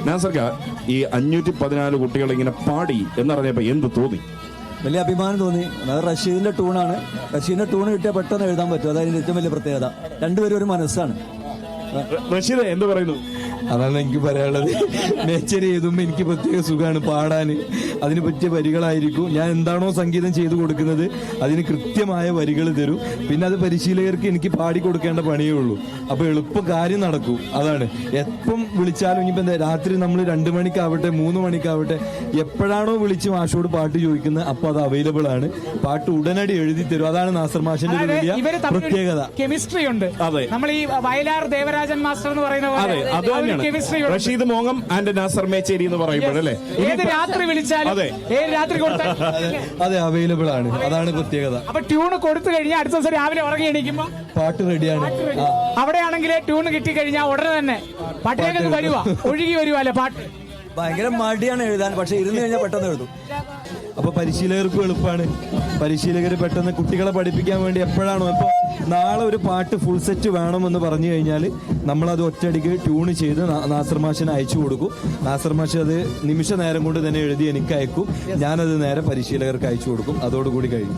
നാസർക്ക, ഈ 514 കുട്ടികൾ ഇങ്ങനെ പാടി എന്നറിഞ്ഞപ്പോ എന്ത് തോന്നി? വലിയ അഭിമാനം തോന്നി. അത് റഷീദിന്റെ ട്യൂണാണ്. റഷീദിന്റെ ട്യൂൺ കിട്ടിയാൽ പെട്ടെന്ന് എഴുതാൻ പറ്റും. അതായത് ഏറ്റവും വലിയ പ്രത്യേകത. രണ്ടുപേരും ഒരു മനസ്സാണ്. റഷീദ് എന്ത് പറയുന്നു? അതാണ് എനിക്ക് പറയാനുള്ളത്. നേച്ചർ എഴുതുമ്പോൾ എനിക്ക് പ്രത്യേക സുഖമാണ് പാടാൻ. അതിന് പറ്റിയ വരികളായിരിക്കും. ഞാൻ എന്താണോ സംഗീതം ചെയ്തു കൊടുക്കുന്നത് അതിന് കൃത്യമായ വരികൾ തരും. പിന്നെ അത് പരിശീലകർക്ക് എനിക്ക് പാടി കൊടുക്കേണ്ട പണിയേ ഉള്ളൂ. അപ്പോൾ എളുപ്പം കാര്യം നടക്കും. അതാണ് എപ്പം വിളിച്ചാലും ഇനിയിപ്പോൾ എന്താ രാത്രി നമ്മൾ 2 മണിക്കാവട്ടെ 3 മണിക്കാവട്ടെ എപ്പോഴാണോ വിളിച്ച് മാഷോട് പാട്ട് ചോദിക്കുന്നത് അപ്പോൾ അത് അവൈലബിൾ ആണ്. പാട്ട് ഉടനടി എഴുതി തരും. അതാണ് നാസർ മാഷിന്റെ ഒരു വലിയ പ്രത്യേകത. കെമിസ്ട്രി ഉണ്ട്. അതെ, നമ്മൾ ഈ വയലാർ ദേവരാജൻ മാസ്റ്റർ എന്ന് പറയുന്ന പോലെ റഷീദ് മോങ്ങം ആൻഡ് നാസർ മേച്ചേരി എന്ന് പറയുമ്പോഴല്ലേ ഏത് രാത്രി വിളിച്ചാലും ഏത് രാത്രി കൊടുത്താൽ അതെ അവൈലബിൾ ആണ്. അതാണ് പ്രത്യേകത. അപ്പൊ ട്യൂണ് കൊടുത്തു കഴിഞ്ഞാൽ അടുത്ത ദിവസം രാവിലെ ഉറങ്ങി എണീക്കുമ്പോ പാട്ട് റെഡിയാണ്. അവിടെയാണെങ്കിൽ ട്യൂണ് കിട്ടിക്കഴിഞ്ഞാൽ ഉടനെ തന്നെ പാട്ടിലേക്ക് വരുവാ, ഒഴുകി വരുവാല്ലേ പാട്ട്. ഭയങ്കര മടിയാണ് എഴുതാൻ, പക്ഷെ ഇരുന്ന് കഴിഞ്ഞാൽ പെട്ടെന്ന് എഴുതും. അപ്പൊ പരിശീലകർക്കും എളുപ്പമാണ്. പരിശീലകർ പെട്ടെന്ന് കുട്ടികളെ പഠിപ്പിക്കാൻ വേണ്ടി എപ്പോഴാണോ ഇപ്പൊ നാളെ ഒരു പാട്ട് ഫുൾ സെറ്റ് വേണമെന്ന് പറഞ്ഞു കഴിഞ്ഞാൽ നമ്മളത് ഒറ്റയടിക്ക് ട്യൂണ് ചെയ്ത് നാസർ മാഷിന് അയച്ചു കൊടുക്കും. നാസർ മാഷ് അത് നിമിഷ നേരം കൊണ്ട് തന്നെ എഴുതി എനിക്ക് അയക്കും. ഞാനത് നേരെ പരിശീലകർക്ക് അയച്ചു കൊടുക്കും. അതോടുകൂടി കഴിഞ്ഞു.